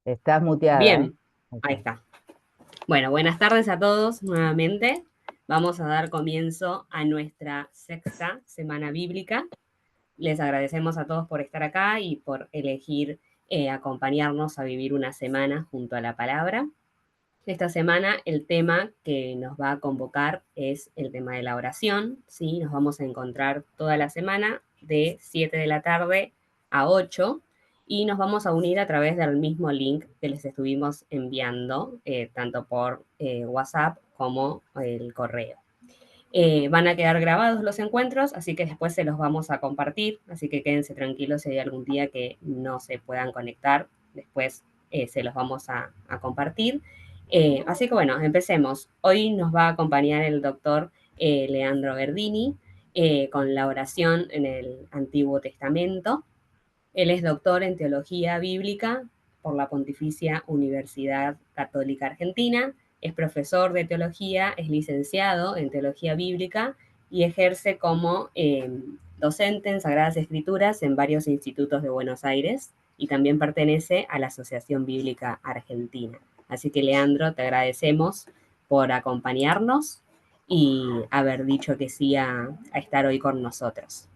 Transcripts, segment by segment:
Estás muteada, ¿eh? Bien, ahí está. Bueno, buenas tardes a todos nuevamente. Vamos a dar comienzo a nuestra sexta semana bíblica. Les agradecemos a todos por estar acá y por elegir acompañarnos a vivir una semana junto a la palabra. Esta semana el tema que nos va a convocar es el tema de la oración. ¿Sí? Nos vamos a encontrar toda la semana de 7 de la tarde a 8 y nos vamos a unir a través del mismo link que les estuvimos enviando, tanto por WhatsApp como el correo. Van a quedar grabados los encuentros, así que después se los vamos a compartir, así que quédense tranquilos si hay algún día que no se puedan conectar, después se los vamos a compartir. Así que bueno, empecemos. Hoy nos va a acompañar el doctor Leandro Verdini con la oración en el Antiguo Testamento. Él es doctor en Teología Bíblica por la Pontificia Universidad Católica Argentina, es profesor de teología, es licenciado en Teología Bíblica y ejerce como docente en Sagradas Escrituras en varios institutos de Buenos Aires y también pertenece a la Asociación Bíblica Argentina. Así que, Leandro, te agradecemos por acompañarnos y haber dicho que sí a estar hoy con nosotros.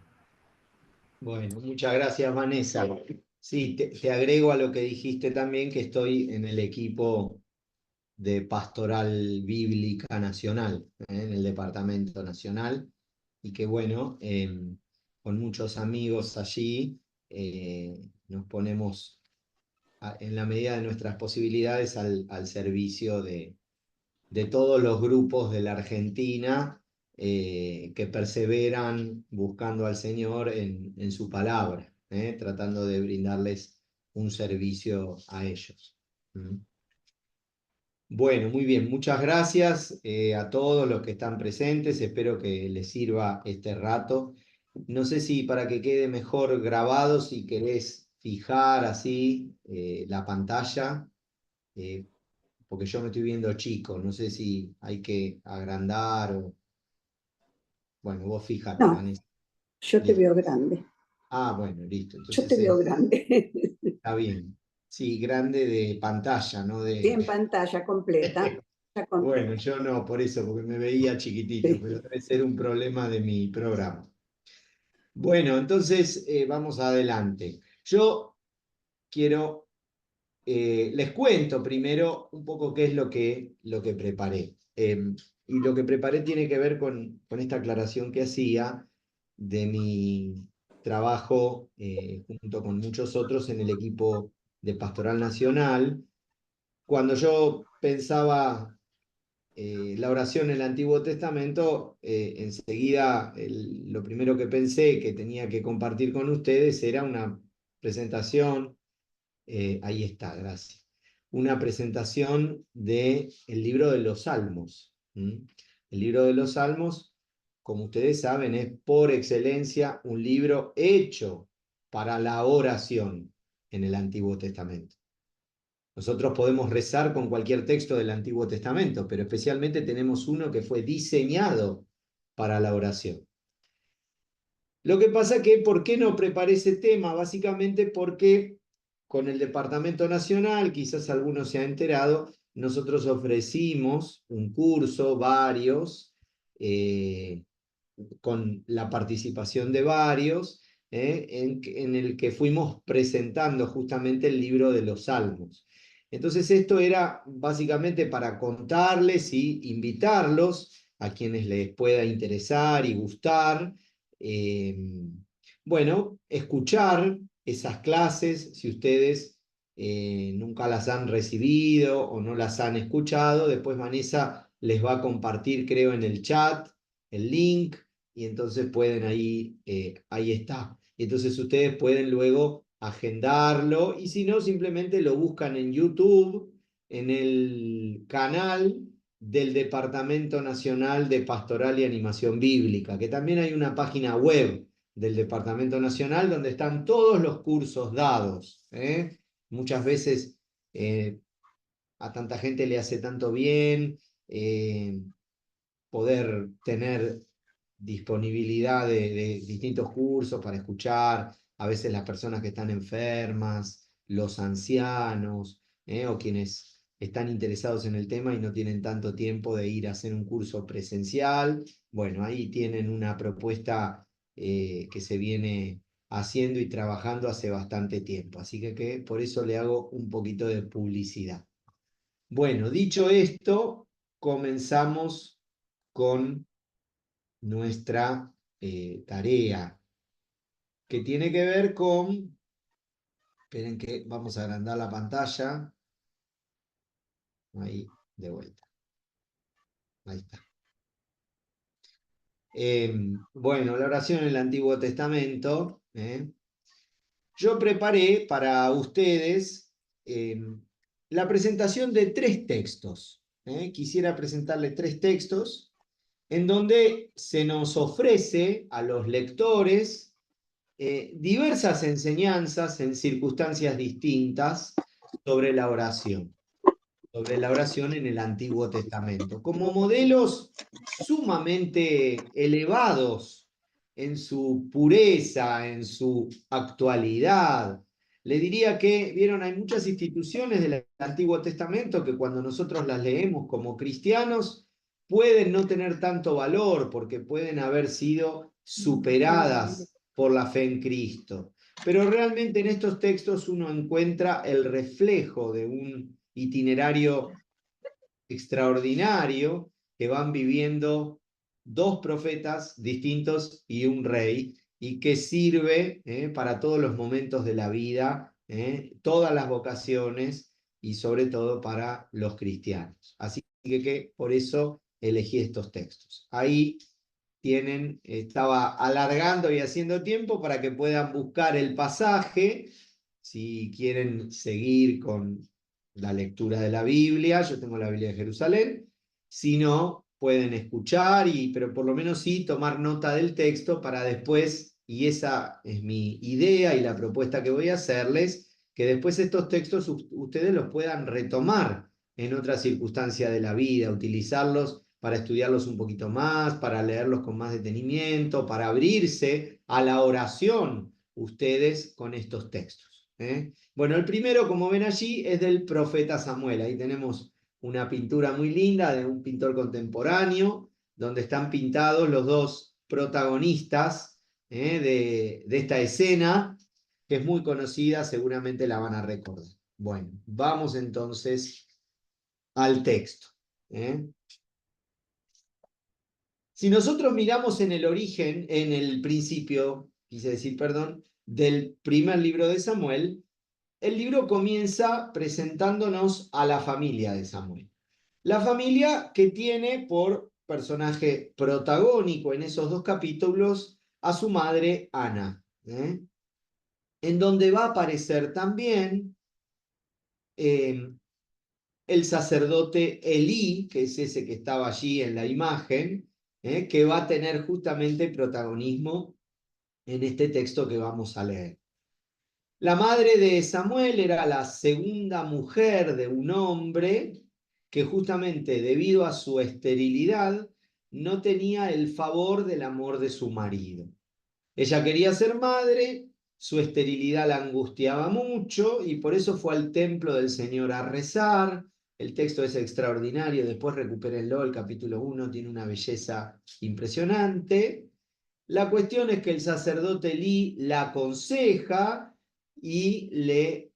Bueno, muchas gracias, Vanessa. Sí, te agrego a lo que dijiste también que estoy en el equipo de Pastoral Bíblica Nacional, en el Departamento Nacional, y que bueno, con muchos amigos allí nos ponemos en la medida de nuestras posibilidades al servicio de todos los grupos de la Argentina que perseveran buscando al Señor en su palabra, tratando de brindarles un servicio a ellos. ¿Mm? Bueno, muy bien, muchas gracias a todos los que están presentes, espero que les sirva este rato. No sé si para que quede mejor grabado, si querés fijar así la pantalla, eh, porque yo me estoy viendo chico, no sé si hay que agrandar o... Bueno, vos fíjate, No, Vanessa. yo te Listo. veo grande. Ah, bueno, listo, Yo te entonces veo grande. está bien. Sí, grande de pantalla, no Sí, de... en pantalla completa. Ya Bueno, completa. yo no, por eso, porque me veía chiquitito, Sí. pero debe ser un problema de mi programa. Bueno, entonces vamos adelante. Yo quiero, les cuento primero un poco qué es lo que preparé. Y lo que preparé tiene que ver con esta aclaración que hacía de mi trabajo junto con muchos otros en el equipo de Pastoral Nacional. Cuando yo pensaba la oración en el Antiguo Testamento, enseguida lo primero que pensé que tenía que compartir con ustedes era una presentación, ahí está, gracias, una presentación del libro de los Salmos. ¿Mm? El libro de los Salmos, como ustedes saben, es por excelencia un libro hecho para la oración en el Antiguo Testamento. Nosotros podemos rezar con cualquier texto del Antiguo Testamento, pero especialmente tenemos uno que fue diseñado para la oración. Lo que pasa que, ¿por qué no preparé ese tema? Básicamente porque con el Departamento Nacional, quizás algunos se han enterado, nosotros ofrecimos un curso, varios, con la participación de varios, en el que fuimos presentando justamente el libro de los Salmos. Entonces esto era básicamente para contarles y invitarlos a quienes les pueda interesar y gustar, eh, bueno, escuchar esas clases, si ustedes nunca las han recibido o no las han escuchado, después Vanessa les va a compartir, creo, en el chat el link y entonces pueden ahí está. Entonces ustedes pueden luego agendarlo y si no, simplemente lo buscan en YouTube, en el canal del Departamento Nacional de Pastoral y Animación Bíblica, que también hay una página web del Departamento Nacional donde están todos los cursos dados. Muchas veces a tanta gente le hace tanto bien poder tener disponibilidad de distintos cursos para escuchar, a veces las personas que están enfermas, los ancianos, o quienes están interesados en el tema y no tienen tanto tiempo de ir a hacer un curso presencial. Bueno, ahí tienen una propuesta que se viene haciendo y trabajando hace bastante tiempo. Así que por eso le hago un poquito de publicidad. Bueno, dicho esto, comenzamos con nuestra tarea, que tiene que ver con, esperen que vamos a agrandar la pantalla, ahí, de vuelta, ahí está. Bueno, la oración en el Antiguo Testamento, yo preparé para ustedes la presentación de 3 textos. Quisiera presentarles 3 textos en donde se nos ofrece a los lectores diversas enseñanzas en circunstancias distintas sobre la oración en el Antiguo Testamento, como modelos sumamente elevados en su pureza, en su actualidad. Le diría que, vieron, hay muchas instituciones del Antiguo Testamento que cuando nosotros las leemos como cristianos pueden no tener tanto valor porque pueden haber sido superadas por la fe en Cristo. Pero realmente en estos textos uno encuentra el reflejo de un itinerario extraordinario que van viviendo 2 profetas distintos y un rey, y que sirve para todos los momentos de la vida, todas las vocaciones y sobre todo para los cristianos. Así que por eso elegí estos textos. Ahí tienen, estaba alargando y haciendo tiempo para que puedan buscar el pasaje, si quieren seguir con la lectura de la Biblia. Yo tengo la Biblia de Jerusalén. Si no, pueden escuchar, pero por lo menos sí tomar nota del texto para después, y esa es mi idea y la propuesta que voy a hacerles, que después estos textos ustedes los puedan retomar en otra circunstancia de la vida, utilizarlos para estudiarlos un poquito más, para leerlos con más detenimiento, para abrirse a la oración ustedes con estos textos. Bueno, el primero, como ven allí, es del profeta Samuel. Ahí tenemos una pintura muy linda de un pintor contemporáneo, donde están pintados los 2 protagonistas de esta escena, que es muy conocida, seguramente la van a recordar. Bueno, vamos entonces al texto. Si nosotros miramos en el origen, en el principio, quise decir, perdón, del primer libro de Samuel, el libro comienza presentándonos a la familia de Samuel. La familia que tiene por personaje protagónico en esos 2 capítulos a su madre Ana, en donde va a aparecer también el sacerdote Elí, que es ese que estaba allí en la imagen, que va a tener justamente protagonismo en este texto que vamos a leer. La madre de Samuel era la segunda mujer de un hombre que justamente debido a su esterilidad no tenía el favor del amor de su marido. Ella quería ser madre, su esterilidad la angustiaba mucho y por eso fue al templo del Señor a rezar. El texto es extraordinario, después recupérenlo, el capítulo 1 tiene una belleza impresionante. La cuestión es que el sacerdote Elí la aconseja y le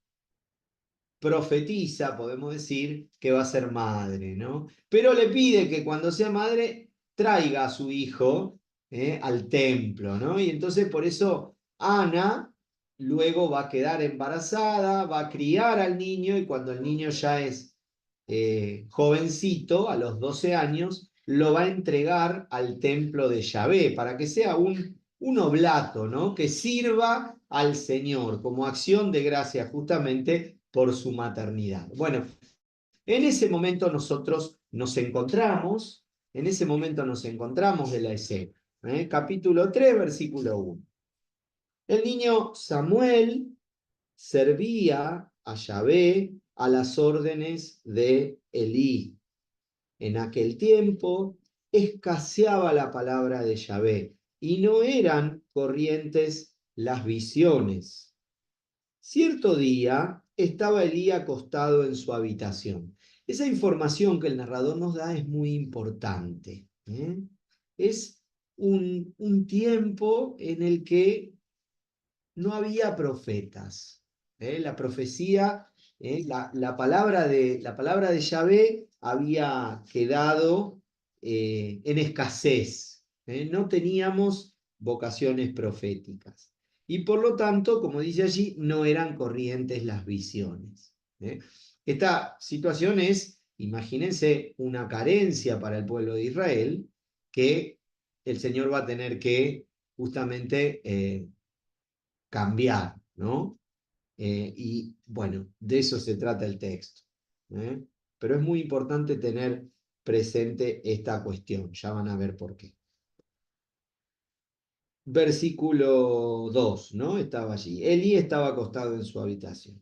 profetiza, podemos decir, que va a ser madre, ¿no? Pero le pide que cuando sea madre traiga a su hijo al templo, ¿no? Y entonces por eso Ana luego va a quedar embarazada, va a criar al niño y cuando el niño ya es jovencito, a los 12 años, lo va a entregar al templo de Yahvé para que sea un oblato, ¿no? Que sirva al Señor como acción de gracia justamente por su maternidad. Bueno, en ese momento nosotros nos encontramos de la escena. Capítulo 3, versículo 1. El niño Samuel servía a Yahvé a las órdenes de Elí. En aquel tiempo escaseaba la palabra de Yahvé y no eran corrientes las visiones. Cierto día, estaba Elí acostado en su habitación. Esa información que el narrador nos da es muy importante. Es un tiempo en el que no había profetas. La profecía, la palabra de Yahvé había quedado en escasez. No teníamos vocaciones proféticas. Y por lo tanto, como dice allí, no eran corrientes las visiones. Esta situación es, imagínense, una carencia para el pueblo de Israel que el Señor va a tener que justamente cambiar, ¿no? Y bueno, de eso se trata el texto. ¿eh? Pero es muy importante tener presente esta cuestión, ya van a ver por qué. Versículo 2, ¿no? Estaba allí. Elí estaba acostado en su habitación.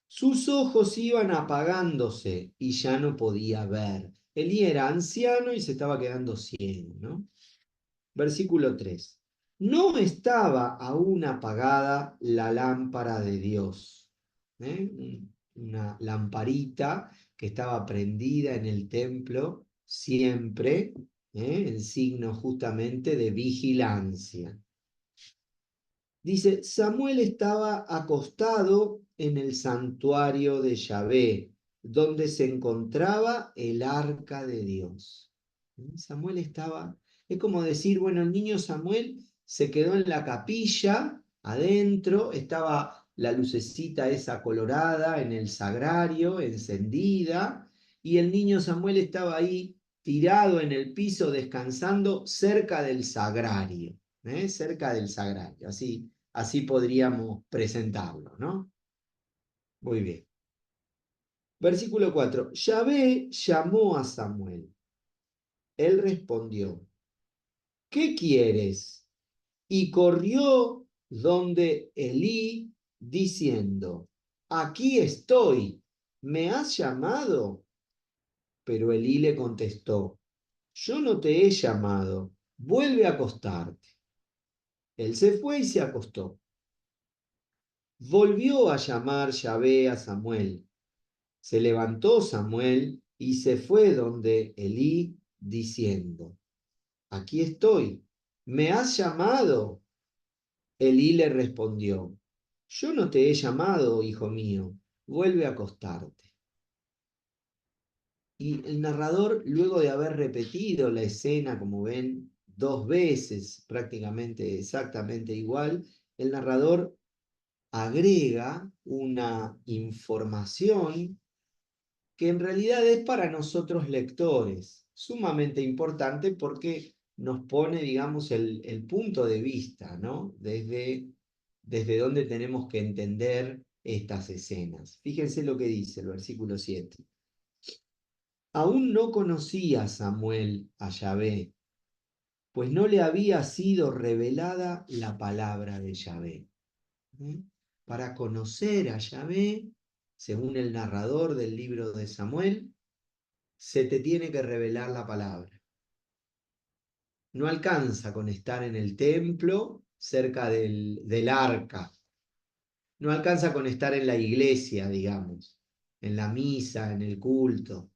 Sus ojos iban apagándose y ya no podía ver. Elí era anciano y se estaba quedando ciego, ¿no? Versículo 3. No estaba aún apagada la lámpara de Dios. Una lamparita que estaba prendida en el templo siempre, en signo justamente de vigilancia. Dice, Samuel estaba acostado en el santuario de Yahvé, donde se encontraba el arca de Dios. Samuel estaba, es como decir, bueno, el niño Samuel se quedó en la capilla, adentro, estaba la lucecita esa colorada en el sagrario, encendida, y el niño Samuel estaba ahí tirado en el piso, descansando cerca del sagrario. Cerca del sagrario, así podríamos presentarlo, ¿no? Muy bien. Versículo 4. Yahvé llamó a Samuel. Él respondió, ¿qué quieres? Y corrió donde Elí, diciendo, aquí estoy, ¿me has llamado? Pero Elí le contestó, yo no te he llamado, vuelve a acostarte. Él se fue y se acostó. Volvió a llamar Yahvé a Samuel. Se levantó Samuel y se fue donde Elí, diciendo, aquí estoy, ¿me has llamado? Elí le respondió, yo no te he llamado, hijo mío, vuelve a acostarte. Y el narrador, luego de haber repetido la escena, como ven, 2 veces, prácticamente exactamente igual, el narrador agrega una información que en realidad es para nosotros lectores, sumamente importante porque nos pone, digamos, el punto de vista, ¿no? Desde donde tenemos que entender estas escenas. Fíjense lo que dice el versículo 7. Aún no conocía Samuel a Yahvé, pues no le había sido revelada la palabra de Yahvé. Para conocer a Yahvé, según el narrador del libro de Samuel, se te tiene que revelar la palabra. No alcanza con estar en el templo cerca del arca. No alcanza con estar en la iglesia, digamos, en la misa, en el culto.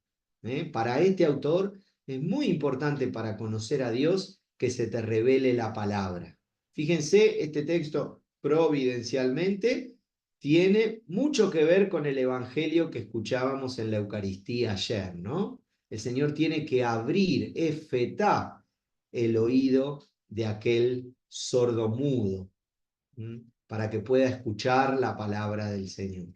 Para este autor es muy importante para conocer a Dios que se te revele la palabra. Fíjense, este texto providencialmente tiene mucho que ver con el evangelio que escuchábamos en la Eucaristía ayer, ¿no? El Señor tiene que abrir, efetá, el oído de aquel sordo mudo, para que pueda escuchar la palabra del Señor.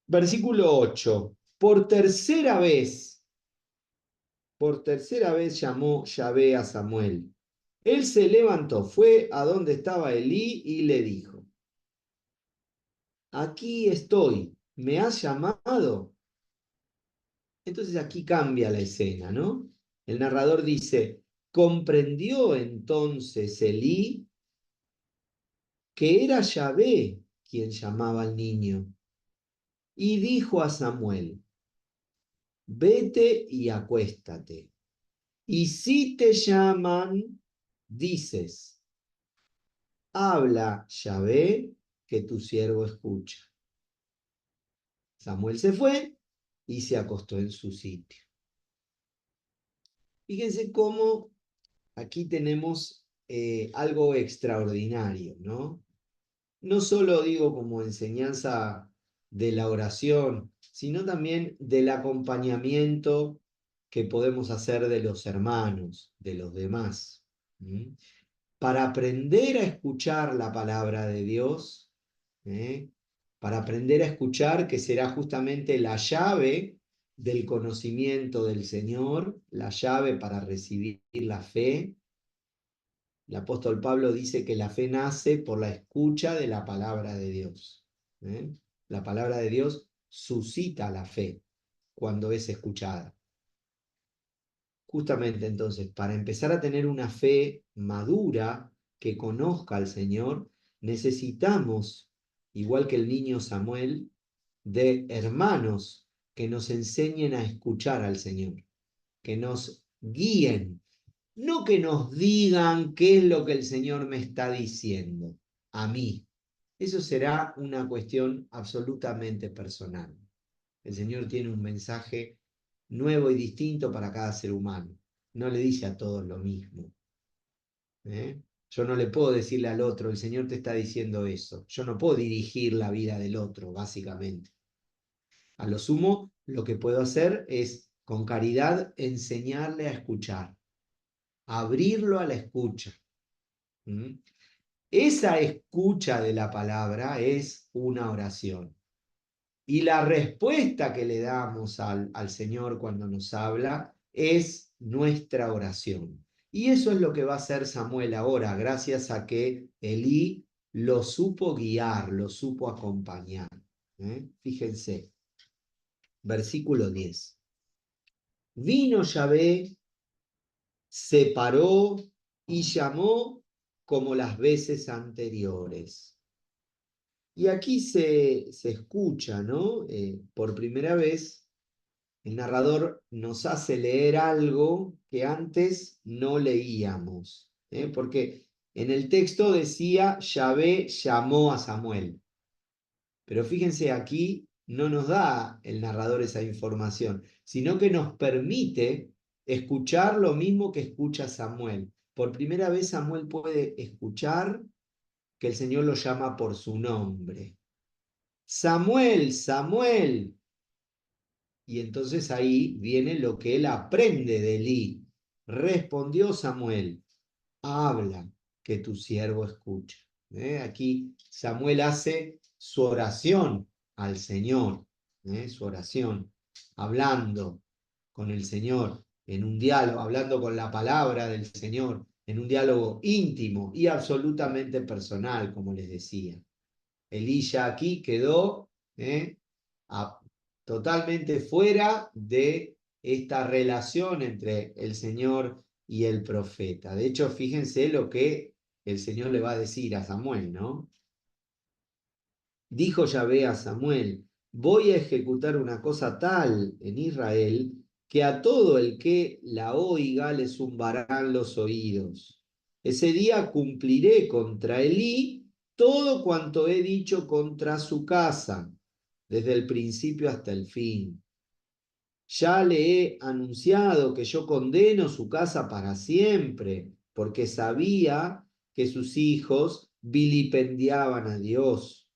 Versículo 8. Por tercera vez llamó Yahvé a Samuel. Él se levantó, fue a donde estaba Elí y le dijo, aquí estoy, ¿me has llamado? Entonces aquí cambia la escena, ¿no? El narrador dice, comprendió entonces Elí que era Yahvé quien llamaba al niño. Y dijo a Samuel, vete y acuéstate. Y si te llaman, dices, habla Yahvé, que tu siervo escucha. Samuel se fue y se acostó en su sitio. Fíjense cómo aquí tenemos algo extraordinario, ¿no? No solo digo como enseñanza de la oración, sino también del acompañamiento que podemos hacer de los hermanos, de los demás. ¿Mm? Para aprender a escuchar la palabra de Dios, para aprender a escuchar, que será justamente la llave del conocimiento del Señor, la llave para recibir la fe. El apóstol Pablo dice que la fe nace por la escucha de la palabra de Dios. La palabra de Dios suscita la fe cuando es escuchada. Justamente entonces, para empezar a tener una fe madura que conozca al Señor, necesitamos, igual que el niño Samuel, de hermanos que nos enseñen a escuchar al Señor, que nos guíen, no que nos digan qué es lo que el Señor me está diciendo a mí. Eso será una cuestión absolutamente personal. El Señor tiene un mensaje nuevo y distinto para cada ser humano. No le dice a todos lo mismo. Yo no le puedo decirle al otro, el Señor te está diciendo eso. Yo no puedo dirigir la vida del otro, básicamente. A lo sumo, lo que puedo hacer es, con caridad, enseñarle a escuchar, abrirlo a la escucha. Esa escucha de la palabra es una oración. Y la respuesta que le damos al Señor cuando nos habla es nuestra oración. Y eso es lo que va a hacer Samuel ahora, gracias a que Elí lo supo guiar, lo supo acompañar. Fíjense, versículo 10. Vino Yahvé, se paró y llamó como las veces anteriores. Y aquí se escucha, ¿no? Por primera vez, el narrador nos hace leer algo que antes no leíamos, porque en el texto decía, Yahvé llamó a Samuel. Pero fíjense, aquí no nos da el narrador esa información, sino que nos permite escuchar lo mismo que escucha Samuel. Por primera vez Samuel puede escuchar que el Señor lo llama por su nombre. Samuel, Samuel. Y entonces ahí viene lo que él aprende de Elí. Respondió Samuel, habla, que tu siervo escucha. Aquí Samuel hace su oración al Señor, su oración, hablando con el Señor en un diálogo, hablando con la palabra del Señor, en un diálogo íntimo y absolutamente personal, como les decía. Elí ya aquí quedó totalmente fuera de esta relación entre el Señor y el profeta. De hecho, fíjense lo que el Señor le va a decir a Samuel, ¿no? Dijo Yahvé a Samuel, voy a ejecutar una cosa tal en Israel que a todo el que la oiga le zumbarán los oídos. Ese día cumpliré contra Elí todo cuanto he dicho contra su casa, desde el principio hasta el fin. Ya le he anunciado que yo condeno su casa para siempre, porque sabía que sus hijos vilipendiaban a Dios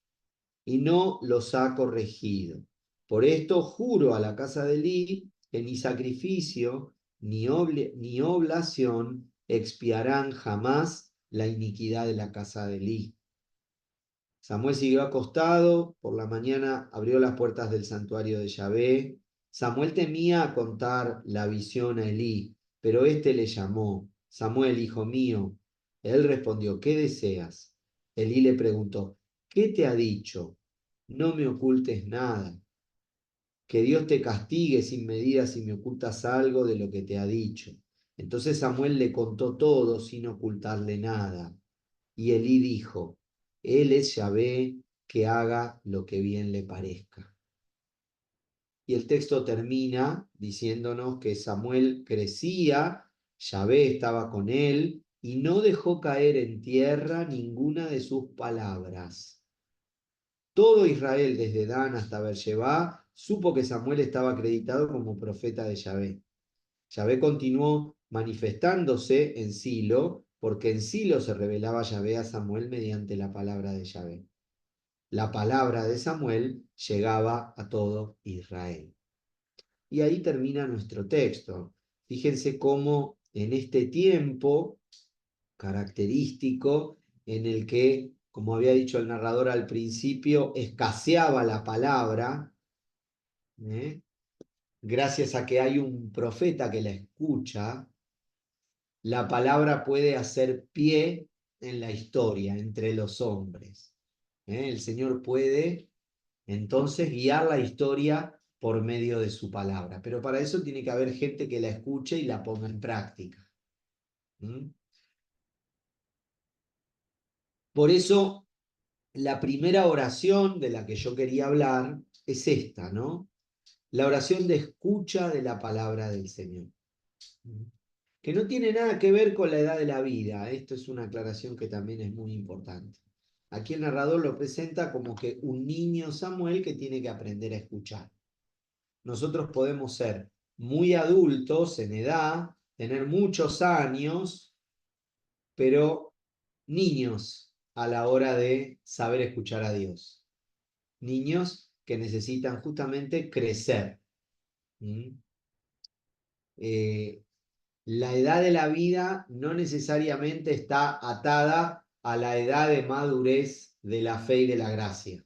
y no los ha corregido. Por esto juro a la casa de Elí que ni sacrificio ni oblación expiarán jamás la iniquidad de la casa de Elí. Samuel siguió acostado, por la mañana abrió las puertas del santuario de Yahvé. Samuel temía contar la visión a Elí, pero éste le llamó, Samuel, hijo mío. Él respondió, ¿qué deseas? Elí le preguntó, ¿qué te ha dicho? No me ocultes nada. Que Dios te castigue sin medida si me ocultas algo de lo que te ha dicho. Entonces Samuel le contó todo sin ocultarle nada. Y Elí dijo, Él es Yahvé, que haga lo que bien le parezca. Y el texto termina diciéndonos que Samuel crecía, Yahvé estaba con él y no dejó caer en tierra ninguna de sus palabras. Todo Israel, desde Dan hasta Beersheba, supo que Samuel estaba acreditado como profeta de Yahvé. Yahvé continuó manifestándose en Silo, porque en Silo se revelaba Yahvé a Samuel mediante la palabra de Yahvé. La palabra de Samuel llegaba a todo Israel. Y ahí termina nuestro texto. Fíjense cómo en este tiempo característico en el que, como había dicho el narrador al principio, escaseaba la palabra, ¿eh? Gracias a que hay un profeta que la escucha, la palabra puede hacer pie en la historia entre los hombres. El Señor puede entonces guiar la historia por medio de su palabra, pero para eso tiene que haber gente que la escuche y la ponga en práctica. Por eso, la primera oración de la que yo quería hablar es esta, ¿no? La oración de escucha de la palabra del Señor. Que no tiene nada que ver con la edad de la vida. Esto es una aclaración que también es muy importante. Aquí el narrador lo presenta como que un niño Samuel que tiene que aprender a escuchar. Nosotros podemos ser muy adultos en edad, tener muchos años, pero niños a la hora de saber escuchar a Dios. Niños que necesitan justamente crecer. La edad de la vida no necesariamente está atada a la edad de madurez de la fe y de la gracia.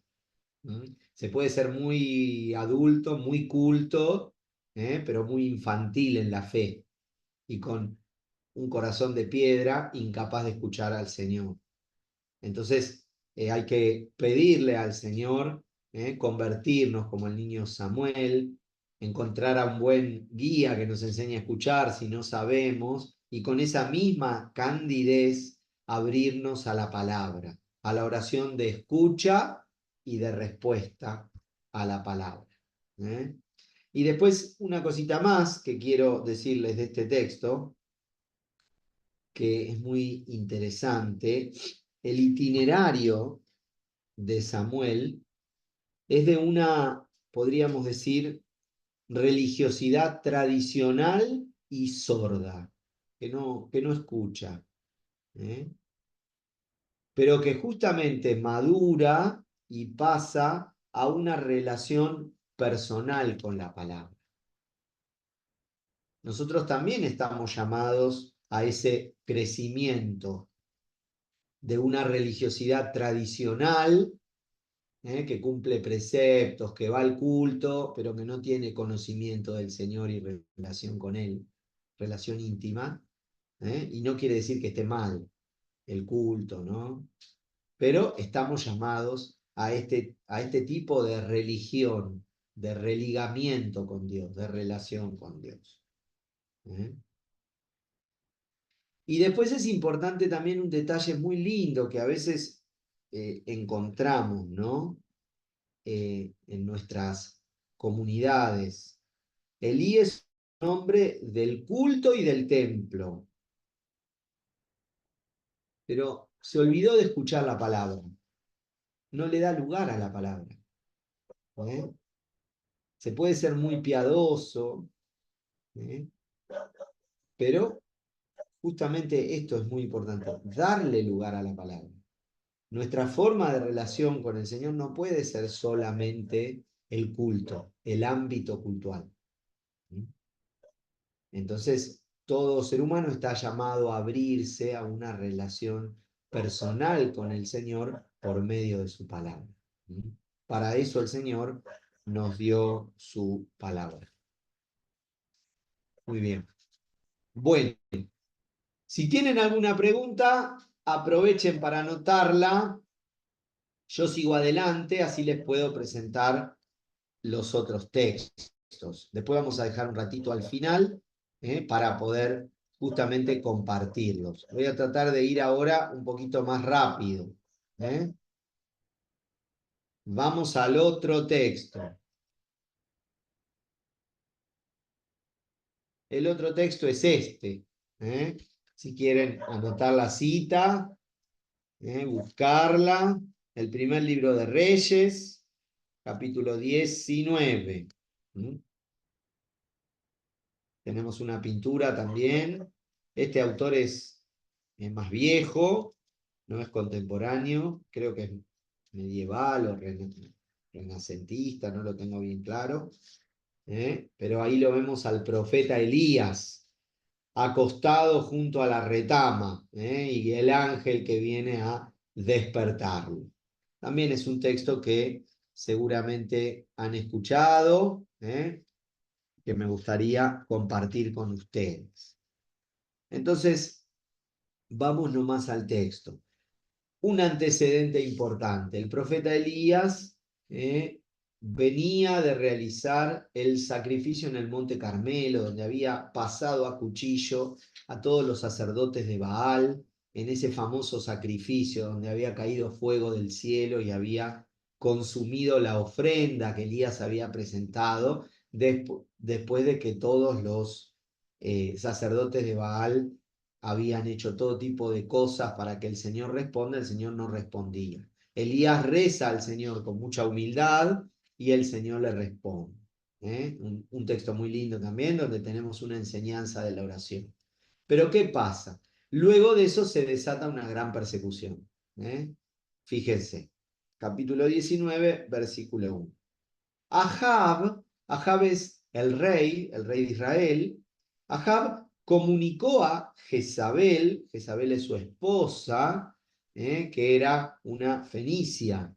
Se puede ser muy adulto, muy culto, pero muy infantil en la fe y con un corazón de piedra, incapaz de escuchar al Señor. Entonces hay que pedirle al Señor convertirnos como el niño Samuel, encontrar a un buen guía que nos enseñe a escuchar si no sabemos, y con esa misma candidez abrirnos a la palabra, a la oración de escucha y de respuesta a la palabra. Y después una cosita más que quiero decirles de este texto, que es muy interesante. El itinerario de Samuel es de una, podríamos decir, religiosidad tradicional y sorda, que no escucha, pero que justamente madura y pasa a una relación personal con la palabra. Nosotros también estamos llamados a ese crecimiento de una religiosidad tradicional, que cumple preceptos, que va al culto, pero que no tiene conocimiento del Señor y relación con Él, relación íntima, y no quiere decir que esté mal el culto, ¿no? Pero estamos llamados a este tipo de religión, de religamiento con Dios, de relación con Dios. Y después es importante también un detalle muy lindo que a veces encontramos, ¿no? En nuestras comunidades. Elí es un hombre del culto y del templo, pero se olvidó de escuchar la palabra. No le da lugar a la palabra. Se puede ser muy piadoso, pero justamente esto es muy importante, darle lugar a la palabra. Nuestra forma de relación con el Señor no puede ser solamente el culto, el ámbito cultual. Entonces, todo ser humano está llamado a abrirse a una relación personal con el Señor por medio de su palabra. Para eso el Señor nos dio su palabra. Muy bien. Bueno, si tienen alguna pregunta, aprovechen para anotarla. Yo sigo adelante, así les puedo presentar los otros textos. Después vamos a dejar un ratito al final para poder justamente compartirlos. Voy a tratar de ir ahora un poquito más rápido. Vamos al otro texto. El otro texto es este. Si quieren anotar la cita, buscarla. el primer libro de Reyes, capítulo 19. ¿Mm? Tenemos una pintura también. Este autor es más viejo, no es contemporáneo, creo que es medieval o renacentista, no lo tengo bien claro. Pero ahí lo vemos al profeta Elías, acostado junto a la retama, y el ángel que viene a despertarlo. También es un texto que seguramente han escuchado, que me gustaría compartir con ustedes. Entonces, vamos nomás al texto. Un antecedente importante. El profeta Elías venía de realizar el sacrificio en el Monte Carmelo, donde había pasado a cuchillo a todos los sacerdotes de Baal, en ese famoso sacrificio donde había caído fuego del cielo y había consumido la ofrenda que Elías había presentado después de que todos los sacerdotes de Baal habían hecho todo tipo de cosas para que el Señor responda, el Señor no respondía. Elías reza al Señor con mucha humildad y el Señor le responde. Un texto muy lindo también, donde tenemos una enseñanza de la oración. Pero ¿qué pasa? Luego de eso se desata una gran persecución. Fíjense, capítulo 19, versículo 1. Ahab es el rey de Israel. Ahab comunicó a Jezabel es su esposa, que era una fenicia,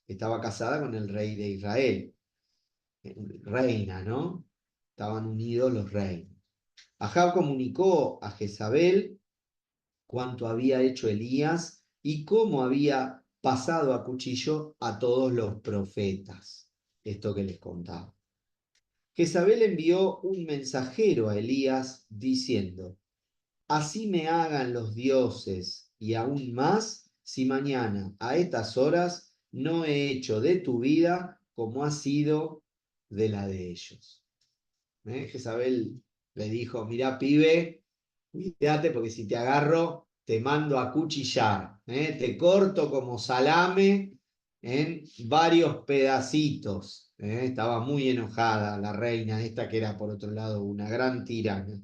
estaba casada con el rey de Israel, reina, ¿no? Estaban unidos los reinos. Ahab comunicó a Jezabel cuánto había hecho Elías y cómo había pasado a cuchillo a todos los profetas. Esto que les contaba. Jezabel envió un mensajero a Elías diciendo: así me hagan los dioses y aún más si mañana a estas horas no he hecho de tu vida como ha sido de la de ellos. Jezabel le dijo: mirá, pibe, cuídate porque si te agarro te mando a cuchillar, te corto como salame en varios pedacitos. Estaba muy enojada la reina esta, que era por otro lado una gran tirana.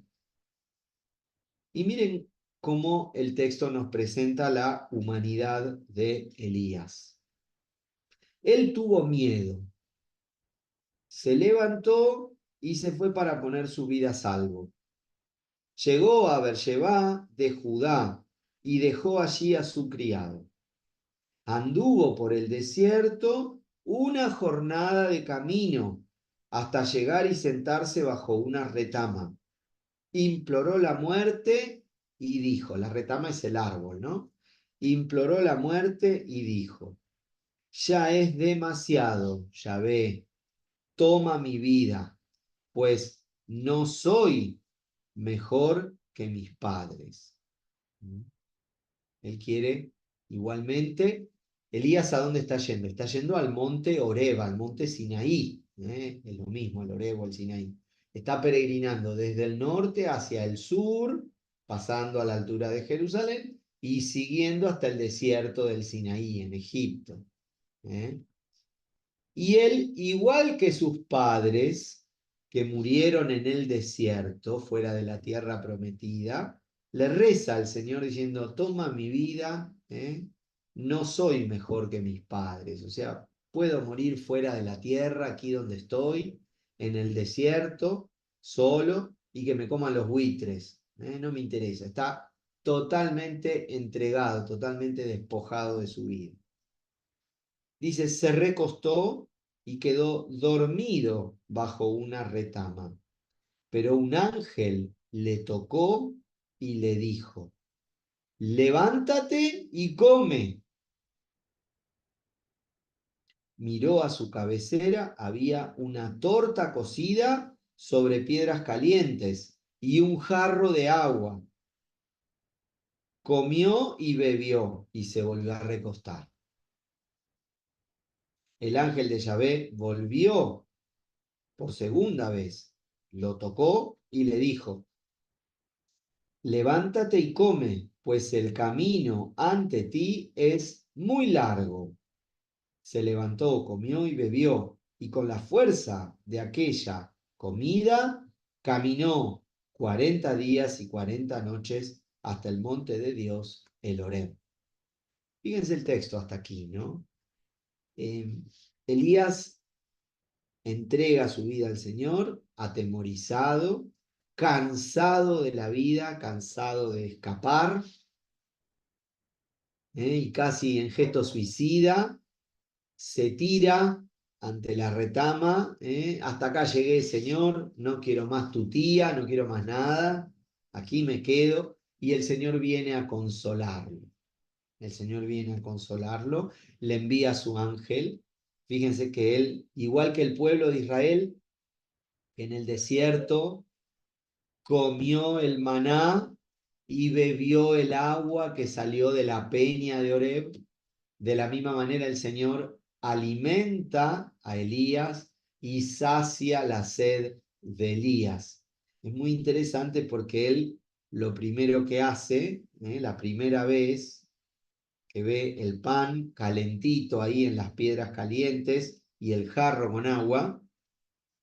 Y miren cómo el texto nos presenta la humanidad de Elías. Él tuvo miedo, se levantó y se fue para poner su vida a salvo. Llegó a Beersheba de Judá y dejó allí a su criado. Anduvo por el desierto una jornada de camino hasta llegar y sentarse bajo una retama. Imploró la muerte y dijo: la retama es el árbol, ¿no? Imploró la muerte y dijo: ya es demasiado, Yahvé, toma mi vida, pues no soy mejor que mis padres. Él quiere igualmente. Elías, ¿a dónde está yendo? Está yendo al monte Horeb, al monte Sinaí. Es lo mismo, el Horeb o el Sinaí. Está peregrinando desde el norte hacia el sur, pasando a la altura de Jerusalén y siguiendo hasta el desierto del Sinaí, en Egipto. Y él, igual que sus padres, que murieron en el desierto, fuera de la tierra prometida, le reza al Señor diciendo: toma mi vida, no soy mejor que mis padres. O sea, puedo morir fuera de la tierra, aquí donde estoy, en el desierto, solo, y que me coman los buitres. No me interesa. Está totalmente entregado, totalmente despojado de su vida. Dice: se recostó y quedó dormido bajo una retama. Pero un ángel le tocó y le dijo: levántate y come. Miró a su cabecera, había una torta cocida sobre piedras calientes y un jarro de agua. Comió y bebió y se volvió a recostar. El ángel de Yahvé volvió por segunda vez, lo tocó y le dijo: levántate y come, pues el camino ante ti es muy largo. Se levantó, comió y bebió, y con la fuerza de aquella comida caminó 40 días y 40 noches hasta el monte de Dios, el Horeb. Fíjense el texto hasta aquí, ¿no? Elías entrega su vida al Señor, atemorizado, cansado de la vida, cansado de escapar, y casi en gesto suicida, se tira ante la retama, hasta acá llegué, Señor, no quiero más tu tía, no quiero más nada, aquí me quedo, y el Señor viene a consolarlo. El Señor viene a consolarlo, le envía a su ángel. Fíjense que él, igual que el pueblo de Israel, en el desierto comió el maná y bebió el agua que salió de la peña de Horeb. De la misma manera el Señor alimenta a Elías y sacia la sed de Elías. Es muy interesante porque él lo primero que hace, la primera vez que ve el pan calentito ahí en las piedras calientes y el jarro con agua,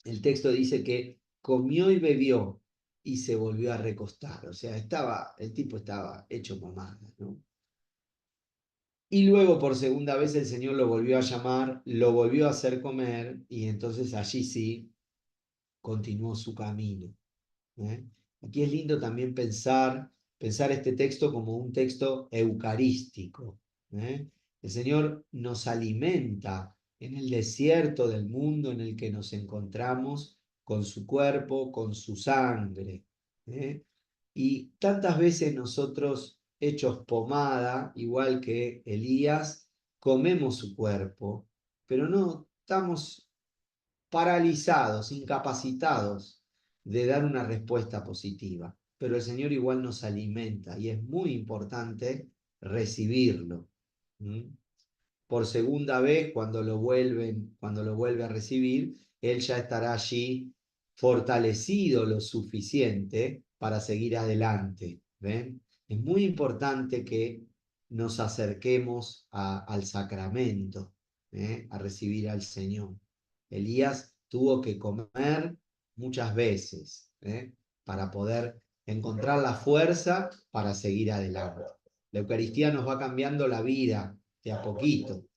el texto dice que comió y bebió y se volvió a recostar. O sea, el tipo estaba hecho pomada, ¿no? Y luego por segunda vez el Señor lo volvió a llamar, lo volvió a hacer comer y entonces allí sí continuó su camino. ¿eh? Aquí es lindo también pensar este texto como un texto eucarístico. El Señor nos alimenta en el desierto del mundo en el que nos encontramos con su cuerpo, con su sangre. Y tantas veces nosotros, hechos pomada, igual que Elías, comemos su cuerpo, pero no estamos paralizados, incapacitados de dar una respuesta positiva. Pero el Señor igual nos alimenta y es muy importante recibirlo. Por segunda vez, cuando lo vuelve a recibir, Él ya estará allí fortalecido lo suficiente para seguir adelante. ¿Ven? Es muy importante que nos acerquemos al sacramento, a recibir al Señor. Elías tuvo que comer muchas veces para poder encontrar la fuerza para seguir adelante. La Eucaristía nos va cambiando la vida de a poquito,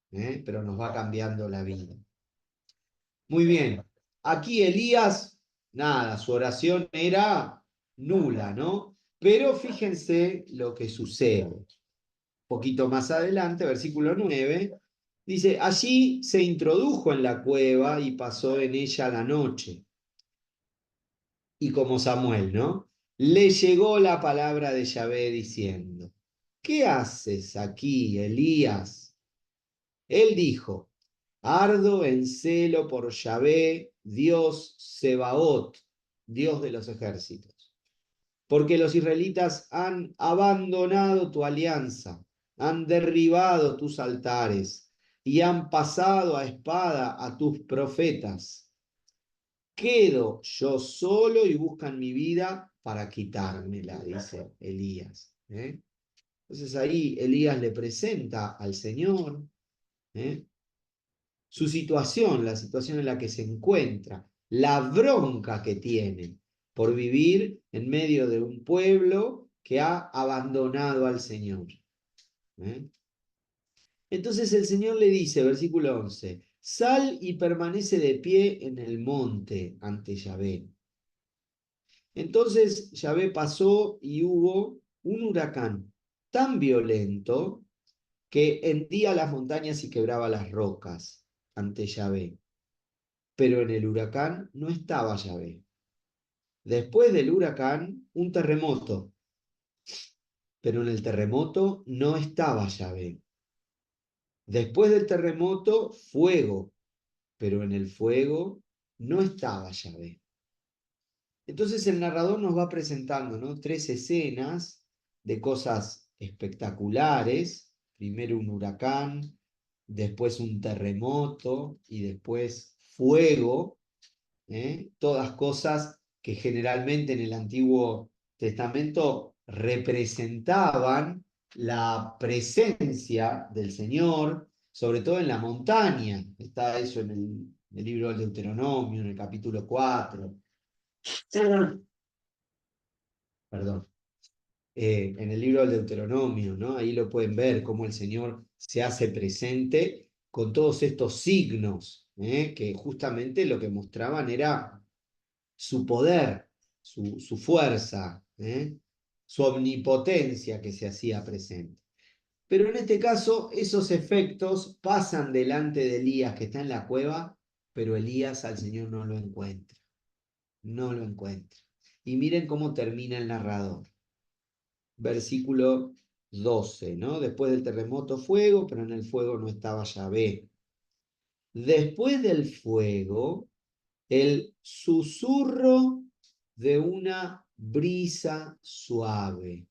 pero nos va cambiando la vida. Muy bien, aquí Elías, nada, su oración era nula, ¿no? Pero fíjense lo que sucede. Un poquito más adelante, versículo 9, dice, allí se introdujo en la cueva y pasó en ella la noche. Y como Samuel, ¿no? Le llegó la palabra de Yahvé diciendo, ¿qué haces aquí, Elías? Él dijo, ardo en celo por Yahvé, Dios Sebaot, Dios de los ejércitos, porque los israelitas han abandonado tu alianza, han derribado tus altares y han pasado a espada a tus profetas. Quedo yo solo y buscan mi vida para quitármela, dice Elías. Entonces ahí Elías le presenta al Señor su situación, la situación en la que se encuentra, la bronca que tiene por vivir en medio de un pueblo que ha abandonado al Señor. Entonces el Señor le dice, versículo 11, sal y permanece de pie en el monte ante Yahvé. Entonces Yahvé pasó y hubo un huracán tan violento que hendía las montañas y quebraba las rocas ante Yahvé. Pero en el huracán no estaba Yahvé. Después del huracán, un terremoto. Pero en el terremoto no estaba Yahvé. Después del terremoto, fuego. Pero en el fuego no estaba Yahvé. Entonces el narrador nos va presentando, ¿no? 3 escenas de cosas espectaculares. Primero un huracán, después un terremoto y después fuego. Todas cosas que generalmente en el Antiguo Testamento representaban la presencia del Señor, sobre todo en la montaña. Está eso en el libro del Deuteronomio, en el capítulo 4. Perdón. En el libro del Deuteronomio, ¿no? Ahí lo pueden ver cómo el Señor se hace presente con todos estos signos, que justamente lo que mostraban era su poder, su fuerza, su omnipotencia que se hacía presente. Pero en este caso, esos efectos pasan delante de Elías que está en la cueva, pero Elías al Señor no lo encuentra. No lo encuentra. Y miren cómo termina el narrador. Versículo 12, ¿no? Después del terremoto, fuego, pero en el fuego no estaba Yahvé. Después del fuego, el susurro de una brisa suave.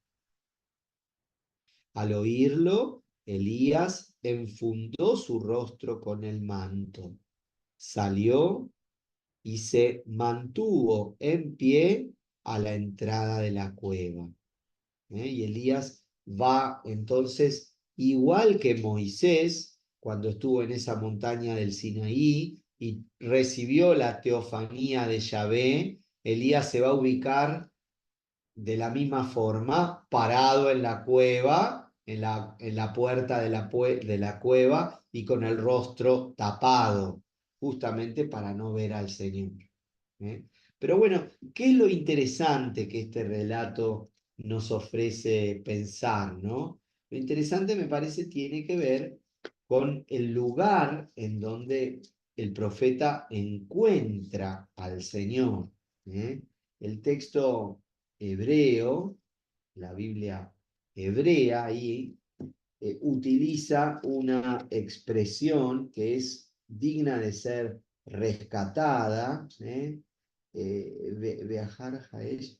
Al oírlo, Elías enfundó su rostro con el manto, salió y se mantuvo en pie a la entrada de la cueva. Y Elías va entonces, igual que Moisés, cuando estuvo en esa montaña del Sinaí y recibió la teofanía de Yahvé, Elías se va a ubicar de la misma forma, parado en la cueva, en la puerta de la cueva y con el rostro tapado, justamente para no ver al Señor. Pero bueno, ¿qué es lo interesante que este relato nos ofrece pensar, ¿no? Lo interesante me parece tiene que ver con el lugar en donde el profeta encuentra al Señor. El texto hebreo, la Biblia hebrea, ahí utiliza una expresión que es digna de ser rescatada, viajar Jaesh,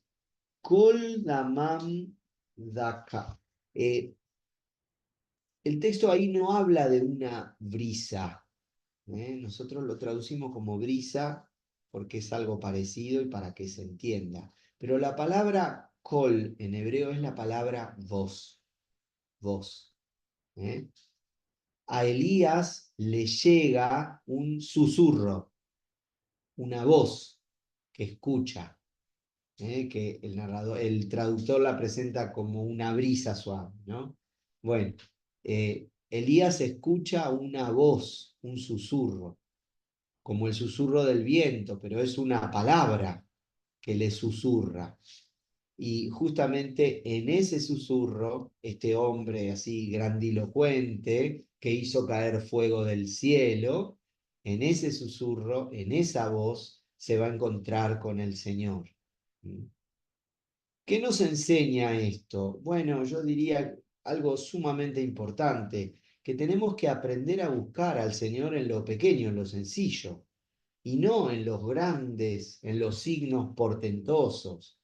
Kol Damam Daka. El texto ahí no habla de una brisa, nosotros lo traducimos como brisa porque es algo parecido y para que se entienda. Pero la palabra kol en hebreo es la palabra voz, voz. A Elías le llega un susurro, una voz que escucha, que el traductor la presenta como una brisa suave, ¿no? Bueno, Elías escucha una voz, un susurro, como el susurro del viento, pero es una palabra que le susurra. Y justamente en ese susurro, este hombre así grandilocuente que hizo caer fuego del cielo, en ese susurro, en esa voz, se va a encontrar con el Señor. ¿Qué nos enseña esto? Bueno, yo diría algo sumamente importante, que tenemos que aprender a buscar al Señor en lo pequeño, en lo sencillo, y no en los grandes, en los signos portentosos.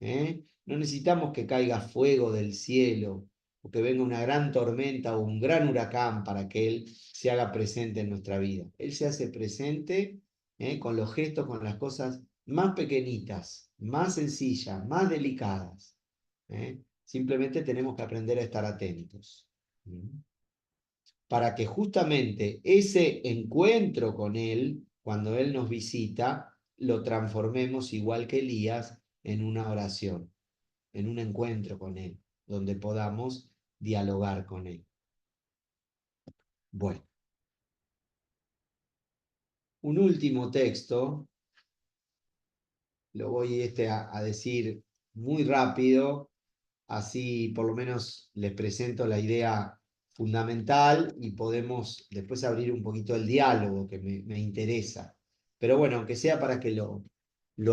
No necesitamos que caiga fuego del cielo o que venga una gran tormenta o un gran huracán para que Él se haga presente en nuestra vida. Él se hace presente con los gestos, con las cosas más pequeñitas, más sencillas, más delicadas. Simplemente tenemos que aprender a estar atentos. Para que justamente ese encuentro con Él, cuando Él nos visita, lo transformemos igual que Elías en una oración, en un encuentro con Él, donde podamos dialogar con Él. Bueno, un último texto, lo voy a decir muy rápido, así por lo menos les presento la idea fundamental y podemos después abrir un poquito el diálogo que me interesa. Pero bueno, aunque sea para que lo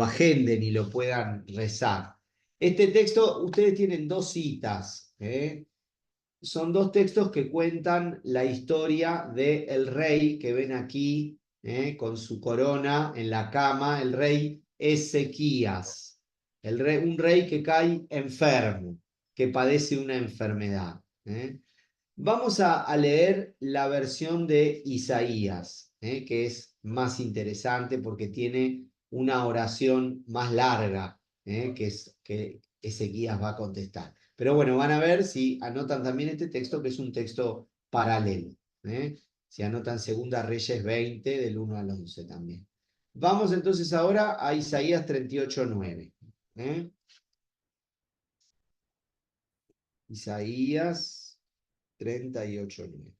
agenden y lo puedan rezar. Este texto, ustedes tienen dos citas, son dos textos que cuentan la historia del rey que ven aquí, con su corona en la cama, el rey Ezequías, un rey que cae enfermo, que padece una enfermedad. Vamos a leer la versión de Isaías, que es más interesante porque tiene una oración más larga. que Ezequías va a contestar. Pero bueno, van a ver si anotan también este texto, que es un texto paralelo. Si anotan Segunda Reyes 20, del 1 al 11 también. Vamos entonces ahora a Isaías 38:9. Isaías 38:9.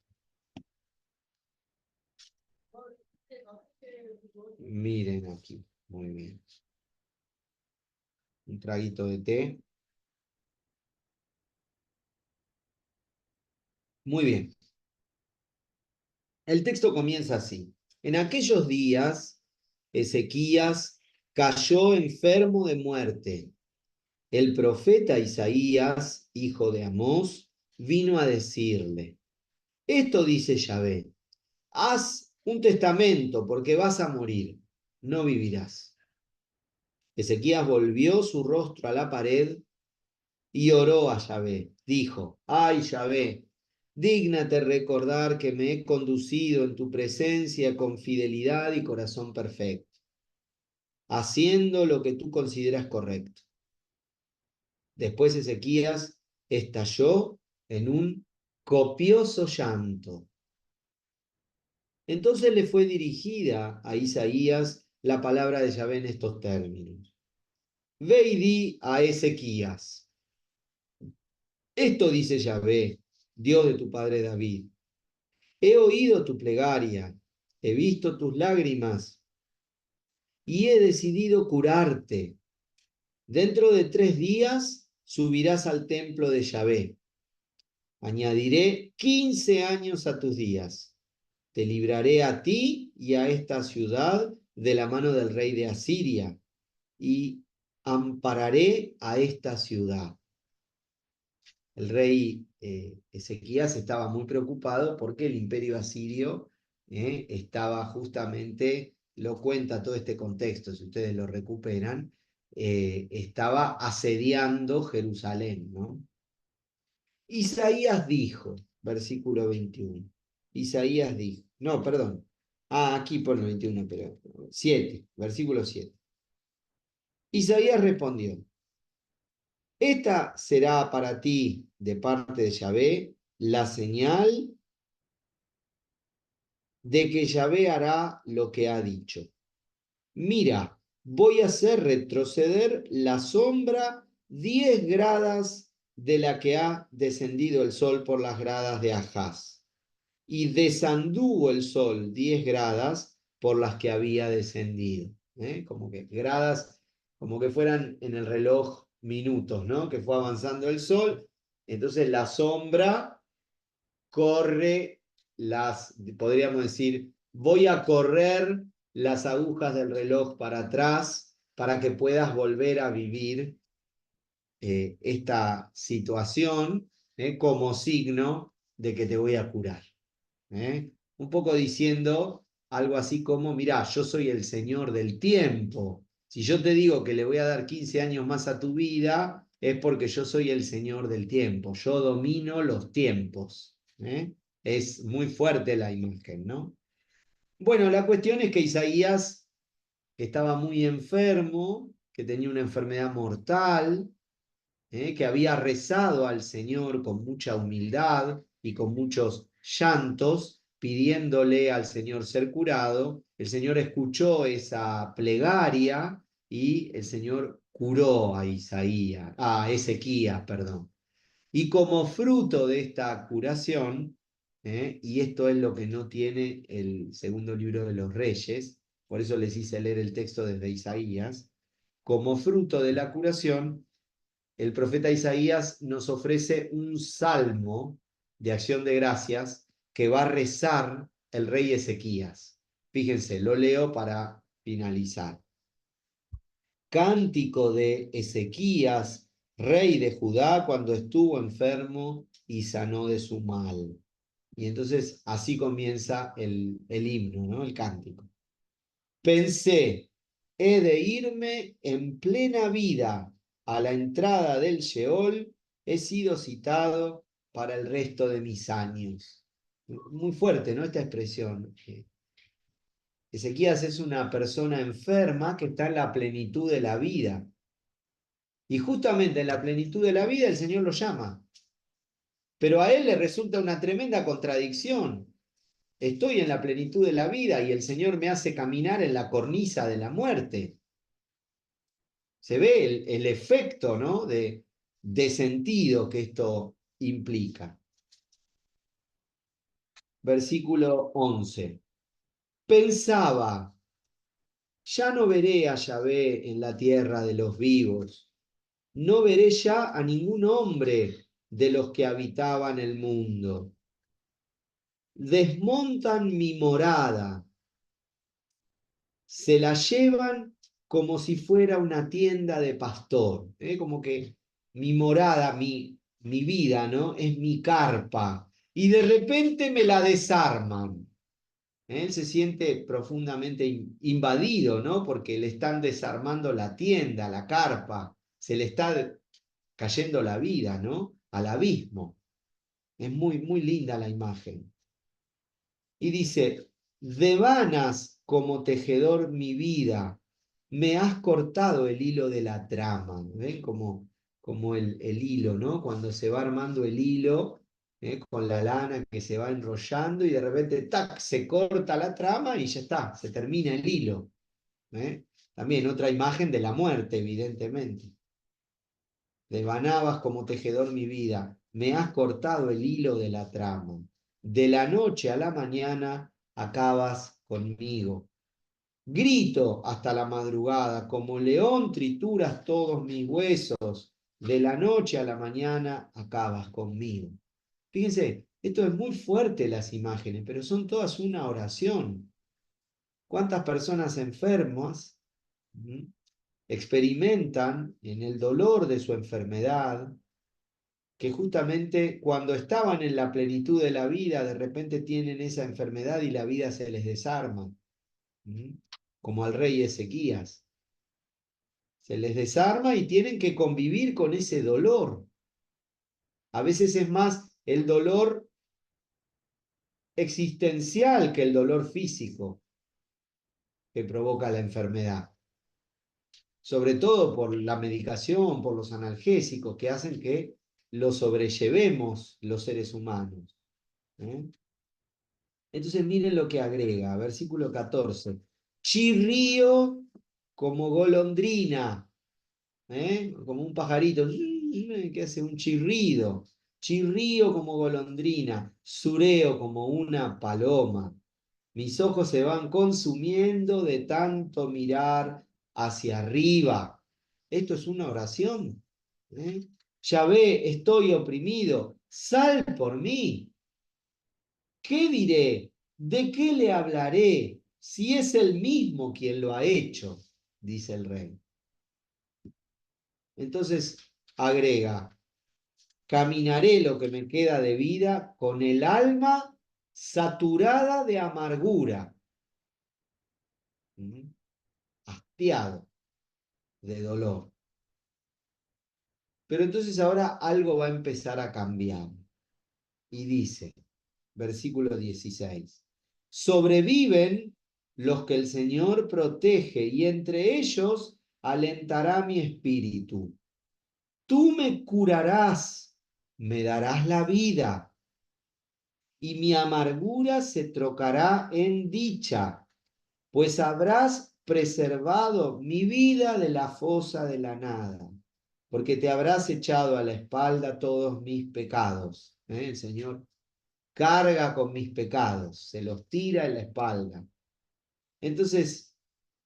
Miren aquí, muy bien. Un traguito de té. Muy bien. El texto comienza así. En aquellos días, Ezequías cayó enfermo de muerte. El profeta Isaías, hijo de Amós, vino a decirle: esto dice Yahvé, haz un testamento porque vas a morir, no vivirás. Ezequías volvió su rostro a la pared y oró a Yahvé. Dijo: ay, Yahvé, dígnate recordar que me he conducido en tu presencia con fidelidad y corazón perfecto, haciendo lo que tú consideras correcto. Después Ezequías estalló en un copioso llanto. Entonces le fue dirigida a Isaías la palabra de Yahvé en estos términos: ve y di a Ezequías: esto dice Yahvé, Dios de tu padre David, he oído tu plegaria, he visto tus lágrimas y he decidido curarte. Dentro de 3 días subirás al templo de Yahvé. Añadiré 15 años a tus días. Te libraré a ti y a esta ciudad de la mano del rey de Asiria y ampararé a esta ciudad. El rey Ezequías estaba muy preocupado porque el imperio asirio estaba justamente, lo cuenta todo este contexto, si ustedes lo recuperan, estaba asediando Jerusalén, ¿no? Isaías dijo, versículo 21, Isaías dijo, no, perdón, aquí pone 21, pero 7, versículo 7. Isaías respondió: esta será para ti de parte de Yahvé la señal de que Yahvé hará lo que ha dicho. Mira, voy a hacer retroceder la sombra 10 gradas de la que ha descendido el sol por las gradas de Ahaz, y desanduvo el sol 10 gradas por las que había descendido. Como que gradas, como que fueran en el reloj minutos, ¿no? Que fue avanzando el sol, entonces la sombra corre podríamos decir, voy a correr las agujas del reloj para atrás para que puedas volver a vivir esta situación como signo de que te voy a curar. Un poco diciendo algo así como: mirá, yo soy el Señor del tiempo. Si yo te digo que le voy a dar 15 años más a tu vida, es porque yo soy el Señor del tiempo. Yo domino los tiempos. Es muy fuerte la imagen, ¿no? Bueno, la cuestión es que Isaías estaba muy enfermo, que tenía una enfermedad mortal, que había rezado al Señor con mucha humildad y con muchos llantos, pidiéndole al Señor ser curado. El Señor escuchó esa plegaria y el Señor curó a Ezequías, perdón. Y como fruto de esta curación, y esto es lo que no tiene el segundo libro de los Reyes, por eso les hice leer el texto desde Isaías, como fruto de la curación, el profeta Isaías nos ofrece un salmo de acción de gracias que va a rezar el rey Ezequías. Fíjense, lo leo para finalizar. Cántico de Ezequías, rey de Judá, cuando estuvo enfermo y sanó de su mal. Y entonces así comienza el himno, ¿no? El cántico. Pensé, he de irme en plena vida a la entrada del Sheol, he sido citado para el resto de mis años. Muy fuerte, ¿no? Esta expresión. Ezequías es una persona enferma que está en la plenitud de la vida. Y justamente en la plenitud de la vida el Señor lo llama. Pero a él le resulta una tremenda contradicción. Estoy en la plenitud de la vida y el Señor me hace caminar en la cornisa de la muerte. Se ve el efecto, ¿no? de sentido que esto implica. Versículo 11. Pensaba, ya no veré a Yahvé en la tierra de los vivos, no veré ya a ningún hombre de los que habitaban el mundo. Desmontan mi morada, se la llevan como si fuera una tienda de pastor, como que mi morada, mi vida, ¿no? Es mi carpa, y de repente me la desarman. Él se siente profundamente invadido, ¿no? Porque le están desarmando la tienda, la carpa, se le está cayendo la vida, ¿no? Al abismo. Es muy, muy linda la imagen. Y dice, devanas como tejedor mi vida, me has cortado el hilo de la trama. ¿Ven? Como el hilo, ¿no? Cuando se va armando el hilo, con la lana que se va enrollando y de repente, ¡tac!, se corta la trama y ya está, se termina el hilo. También otra imagen de la muerte, evidentemente. Devanabas como tejedor mi vida, me has cortado el hilo de la trama. De la noche a la mañana acabas conmigo. Grito hasta la madrugada, como león trituras todos mis huesos. De la noche a la mañana acabas conmigo. Fíjense, esto es muy fuerte las imágenes, pero son todas una oración. ¿Cuántas personas enfermas experimentan en el dolor de su enfermedad, que justamente cuando estaban en la plenitud de la vida, de repente tienen esa enfermedad y la vida se les desarma? Como al rey Ezequías. Se les desarma y tienen que convivir con ese dolor. A veces es más el dolor existencial que el dolor físico que provoca la enfermedad. Sobre todo por la medicación, por los analgésicos que hacen que lo sobrellevemos los seres humanos. Entonces miren lo que agrega, versículo 14. Chirrío como golondrina, como un pajarito que hace un chirrido. Chirrío como golondrina, sureo como una paloma. Mis ojos se van consumiendo de tanto mirar hacia arriba. Esto es una oración. Yahvé, estoy oprimido, sal por mí. ¿Qué diré? ¿De qué le hablaré si es él mismo quien lo ha hecho? Dice el rey. Entonces agrega, caminaré lo que me queda de vida con el alma saturada de amargura, hastiado de dolor. Pero entonces ahora algo va a empezar a cambiar. Y dice, versículo 16, sobreviven los que el Señor protege y entre ellos alentará mi espíritu. Tú me curarás, me darás la vida y mi amargura se trocará en dicha, pues habrás preservado mi vida de la fosa de la nada, porque te habrás echado a la espalda todos mis pecados. El Señor carga con mis pecados, se los tira en la espalda. Entonces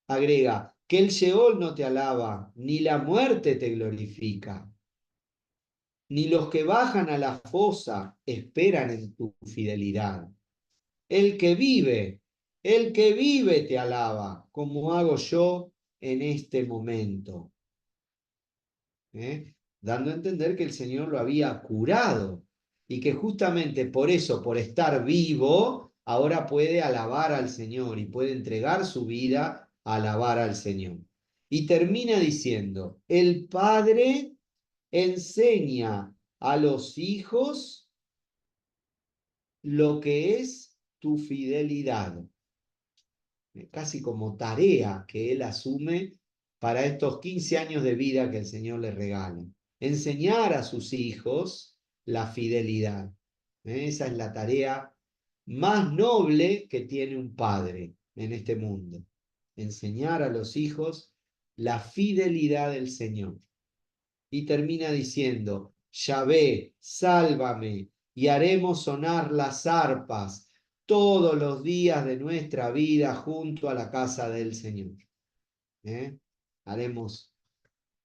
agrega, que el Sheol no te alaba, ni la muerte te glorifica, ni los que bajan a la fosa esperan en tu fidelidad. El que vive te alaba, como hago yo en este momento. Dando a entender que el Señor lo había curado y que justamente por eso, por estar vivo, ahora puede alabar al Señor y puede entregar su vida a alabar al Señor. Y termina diciendo, el Padre enseña a los hijos lo que es tu fidelidad. Casi como tarea que Él asume para estos 15 años de vida que el Señor les regala. Enseñar a sus hijos la fidelidad. Esa es la tarea más noble que tiene un padre en este mundo. Enseñar a los hijos la fidelidad del Señor. Y termina diciendo, Yahvé, sálvame, y haremos sonar las arpas todos los días de nuestra vida junto a la casa del Señor. Haremos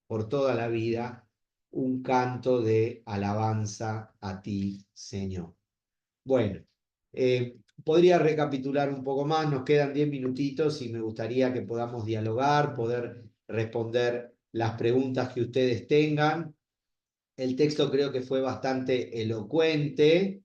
por toda la vida un canto de alabanza a ti, Señor. Bueno, podría recapitular un poco más, nos quedan 10 minutitos y me gustaría que podamos dialogar, poder responder las preguntas que ustedes tengan. El texto creo que fue bastante elocuente.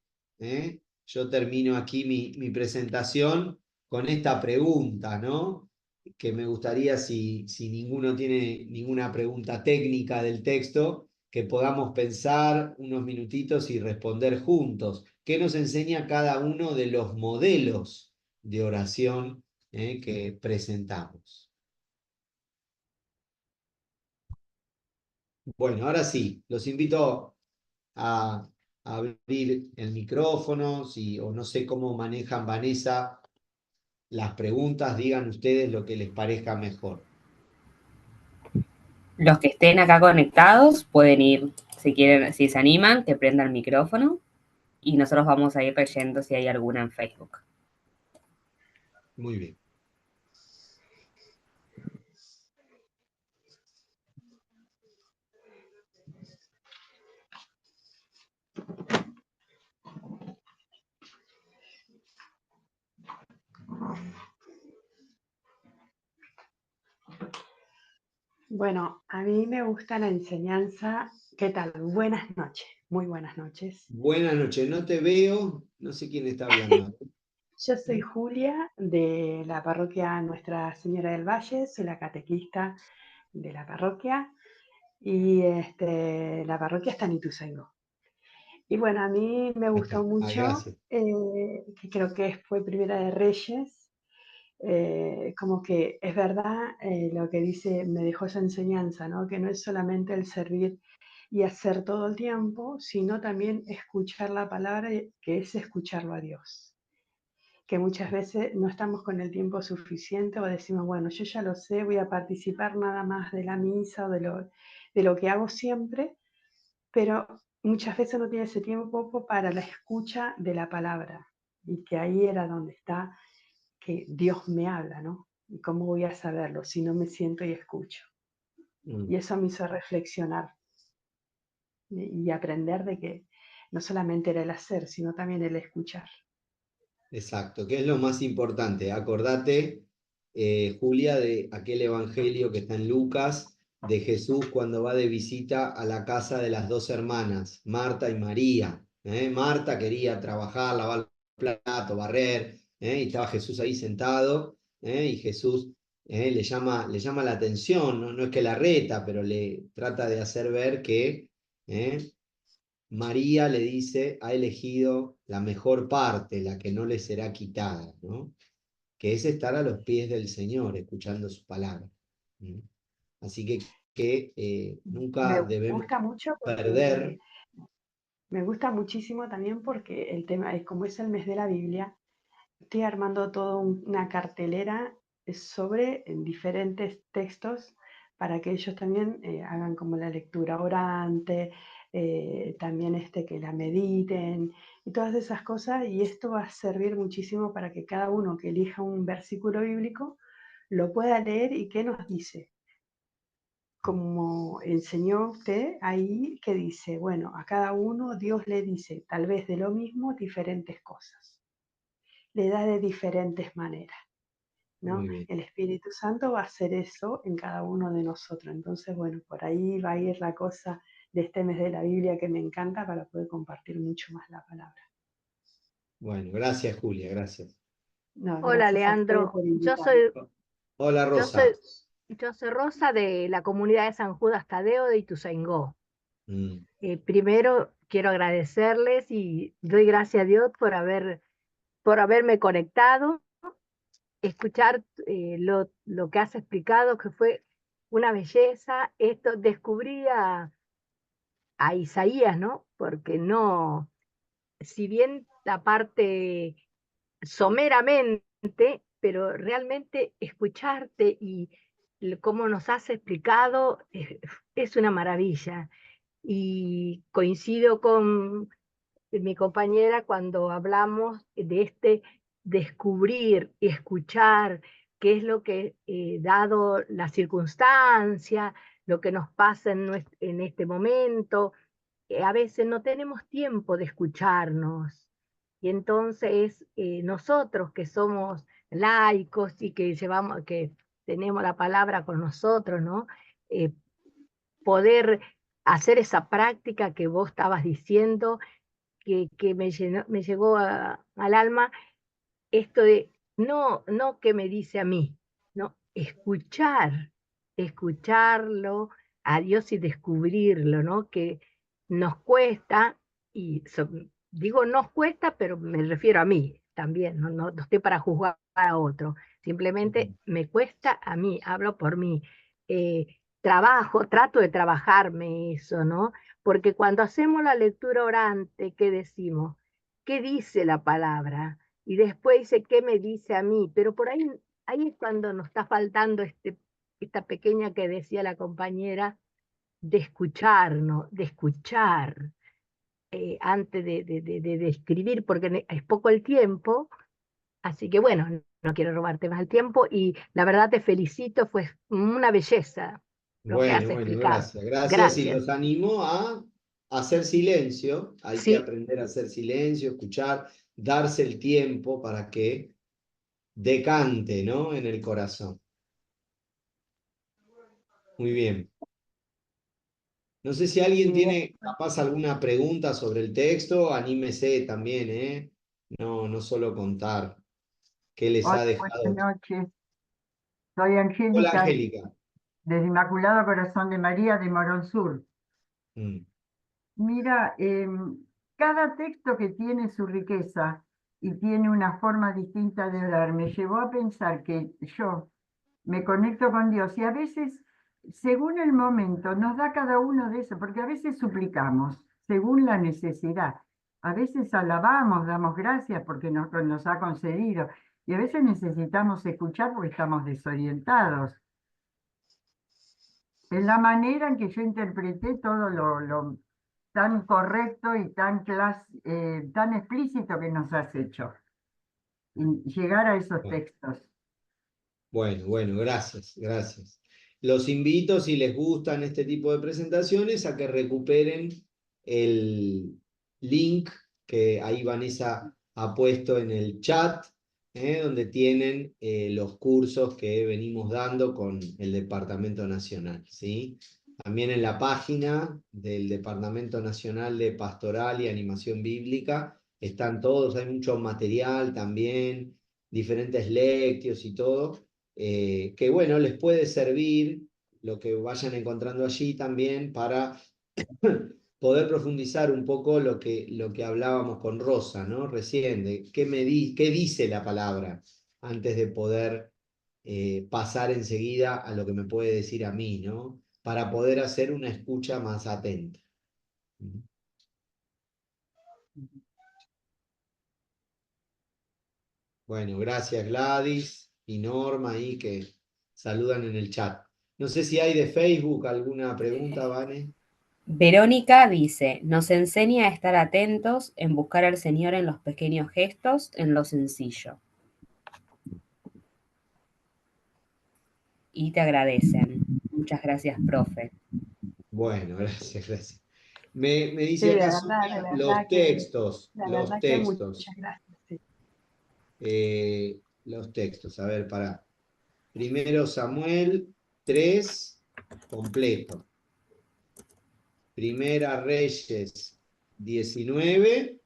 Yo termino aquí mi presentación con esta pregunta, ¿no? Que me gustaría, si ninguno tiene ninguna pregunta técnica del texto, que podamos pensar unos minutitos y responder juntos. ¿Qué nos enseña cada uno de los modelos de oración que presentamos? Bueno, ahora sí, los invito a abrir el micrófono, o no sé cómo manejan, Vanessa, las preguntas, digan ustedes lo que les parezca mejor. Los que estén acá conectados pueden ir, si quieren, si se animan, que prendan el micrófono y nosotros vamos a ir leyendo si hay alguna en Facebook. Muy bien. Bueno, a mí me gusta la enseñanza. ¿Qué tal? Buenas noches, muy buenas noches. Buenas noches, no te veo, no sé quién está hablando. Yo soy Julia de la parroquia Nuestra Señora del Valle, soy la catequista de la parroquia y la parroquia está en Ituzaingó. Y bueno, a mí me gustó mucho, Gracias. que creo que fue Primera de Reyes, como que es verdad lo que dice, me dejó esa enseñanza, ¿no? Que no es solamente el servir y hacer todo el tiempo, sino también escuchar la palabra, que es escucharlo a Dios. Que muchas veces no estamos con el tiempo suficiente o decimos, bueno, yo ya lo sé, voy a participar nada más de la misa o de lo que hago siempre, pero muchas veces no tiene ese tiempo para la escucha de la palabra. Y que ahí era donde está que Dios me habla, ¿no? ¿Y cómo voy a saberlo si no me siento y escucho? Y eso me hizo reflexionar y aprender de que no solamente era el hacer, sino también el escuchar. Exacto, que es lo más importante. Acordate, Julia, de aquel evangelio que está en Lucas, de Jesús cuando va de visita a la casa de las dos hermanas, Marta y María. Marta quería trabajar, lavar plato, barrer, y estaba Jesús ahí sentado, y Jesús le llama la atención, ¿no? No es que la reta, pero le trata de hacer ver que María le dice, ha elegido la mejor parte, la que no le será quitada, ¿no? Que es estar a los pies del Señor, escuchando su palabra. Así que Me nunca debemos gusta mucho perder. porque me gusta muchísimo también porque el tema es como es el mes de la Biblia, estoy armando toda una cartelera sobre diferentes textos para que ellos también hagan como la lectura orante, también que la mediten y todas esas cosas. Y esto va a servir muchísimo para que cada uno que elija un versículo bíblico lo pueda leer y qué nos dice. Como enseñó usted ahí, que dice, bueno, a cada uno Dios le dice tal vez de lo mismo diferentes cosas, le da de diferentes maneras, ¿no? Muy bien. El Espíritu Santo va a hacer eso en cada uno de nosotros. Entonces, bueno, por ahí va a ir la cosa de este mes de la Biblia que me encanta para poder compartir mucho más la palabra. Bueno, gracias, Julia, gracias. No, Hola, gracias a ustedes Leandro. por invitarme. Hola, Yo Rosa. soy Rosa de la comunidad de San Judas Tadeo de Ituzaingó. Mm, Primero quiero agradecerles y doy gracias a Dios por haberme conectado, escuchar lo que has explicado, que fue una belleza. Esto descubrí a Isaías, ¿no? Porque no, si bien la parte someramente, pero realmente escucharte y cómo nos has explicado es una maravilla. Y coincido con mi compañera cuando hablamos de este descubrir y escuchar qué es lo que, dado la circunstancia, lo que nos pasa en este momento, a veces no tenemos tiempo de escucharnos. Y entonces nosotros que somos laicos y que llevamos, que tenemos la palabra con nosotros, ¿no? Eh, Poder hacer esa práctica que vos estabas diciendo, que me llegó al alma, esto de no que me dice a mí, no, escucharlo a Dios y descubrirlo, ¿no? Que nos cuesta, y digo nos cuesta, pero me refiero a mí también, no estoy para juzgar a otro, simplemente me cuesta a mí, hablo por mí. Eh, Trato de trabajarme eso, ¿no? Porque cuando hacemos la lectura orante, ¿qué decimos? ¿Qué dice la palabra? Y después dice, ¿qué me dice a mí? Pero por ahí es cuando nos está faltando esta pequeña que decía la compañera, de escucharnos, de escuchar antes de escribir, porque es poco el tiempo. Así que bueno, no quiero robarte más el tiempo y la verdad te felicito, fue una belleza lo que has Bueno, explicado. gracias. Gracias y Gracias. los animo a hacer silencio. Hay que Sí, aprender a hacer silencio, escuchar, darse el tiempo para que decante, ¿no? En el corazón. Muy bien. No sé si alguien Sí, tiene capaz alguna pregunta sobre el texto, anímese también, ¿eh? No, no solo contar qué les hola, ha buenas dejado. noches. Soy Hola, Angélica, Angélica. desde Inmaculado Corazón de María de Morón Sur. Mm, Mira, cada texto que tiene su riqueza y tiene una forma distinta de orar, me llevó a pensar que yo me conecto con Dios y a veces, según el momento, nos da cada uno de eso, porque a veces suplicamos, según la necesidad. A veces alabamos, damos gracias porque nos ha concedido. Y a veces necesitamos escuchar porque estamos desorientados. Es la manera en que yo interpreté todo lo tan correcto y tan explícito que nos has hecho. Y llegar a esos Bueno, textos. bueno, gracias, gracias. Los invito, si les gustan este tipo de presentaciones, a que recuperen el link que ahí Vanessa ha puesto en el chat, donde tienen los cursos que venimos dando con el Departamento Nacional, ¿sí? También en la página del Departamento Nacional de Pastoral y Animación Bíblica están todos, hay mucho material también, diferentes lectios y todo, que bueno, les puede servir lo que vayan encontrando allí también para poder profundizar un poco lo que hablábamos con Rosa, ¿no? Recién, de qué dice la palabra antes de poder pasar enseguida a lo que me puede decir a mí, ¿no? Para poder hacer una escucha más atenta. Bueno, gracias Gladys y Norma ahí que saludan en el chat. No sé si hay de Facebook alguna pregunta, Vane. Verónica dice, nos enseña a estar atentos, en buscar al Señor en los pequeños gestos, en lo sencillo. Y te agradecen. Muchas gracias, profe. Bueno, gracias, gracias. Me Sí, dice acá Sonia, de los verdad que textos, muchas gracias. Sí. los textos. A ver, para. Primero Samuel 3, completo. Primera Reyes 19,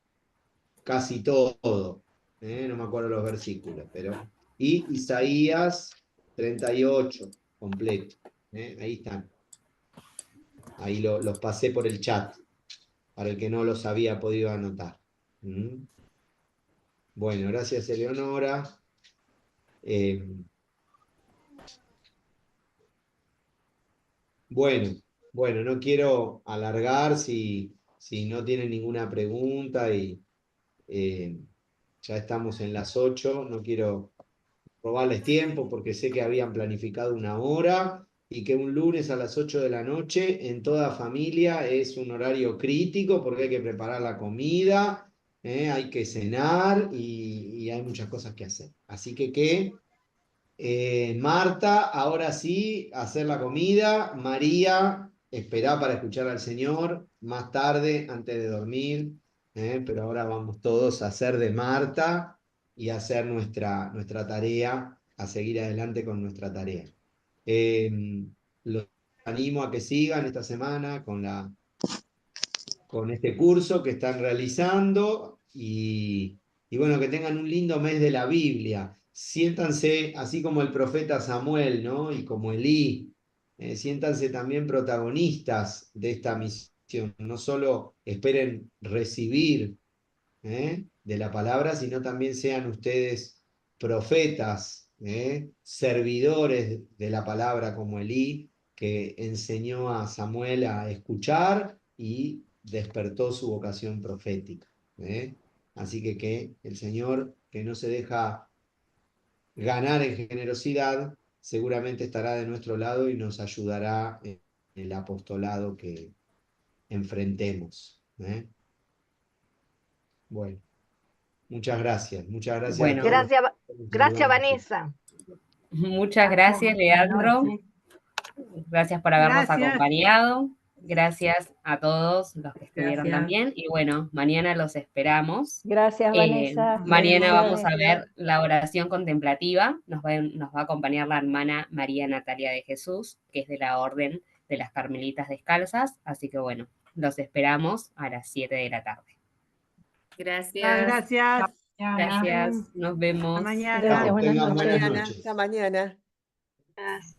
casi todo. No me acuerdo los versículos, pero. Y Isaías 38, completo. Ahí están. Ahí los pasé por el chat, para el que no los había podido anotar. ¿Mm? Bueno, gracias Eleonora. Bueno, no quiero alargar si no tienen ninguna pregunta y ya estamos en las 8, no quiero robarles tiempo porque sé que habían planificado una hora y que un lunes a las 8 de la noche en toda familia es un horario crítico porque hay que preparar la comida, hay que cenar y hay muchas cosas que hacer. Así que Marta, ahora sí, hacer la comida. María, esperá para escuchar al Señor más tarde, antes de dormir. Pero ahora vamos todos a hacer de Marta y a hacer nuestra tarea, a seguir adelante con nuestra tarea. Los animo a que sigan esta semana con este curso que están realizando y bueno, que tengan un lindo mes de la Biblia. Siéntanse, así como el profeta Samuel, ¿no? Y como Elí, siéntanse también protagonistas de esta misión. No solo esperen recibir de la palabra, sino también sean ustedes profetas, servidores de la palabra como Elí, que enseñó a Samuel a escuchar y despertó su vocación profética. Así que el Señor, que no se deja ganar en generosidad, seguramente estará de nuestro lado y nos ayudará en el apostolado que enfrentemos. Bueno. Muchas gracias a Bueno, todos. Gracias, Vanessa. muchas gracias, Buenas Leandro. noches. Gracias por habernos Gracias. acompañado. Gracias a todos los que estuvieron Gracias. también. Y bueno, mañana los esperamos. Gracias, Vanessa. Mañana vamos a Bendiciones. ver la oración contemplativa. Nos va a acompañar la hermana María Natalia de Jesús, que es de la Orden de las Carmelitas Descalzas. Así que bueno, los esperamos a las 7 de la tarde. Gracias. Gracias. Gracias, nos vemos. Hasta mañana. Gracias, buenas Tengan buenas noches. noches. Hasta mañana. Gracias.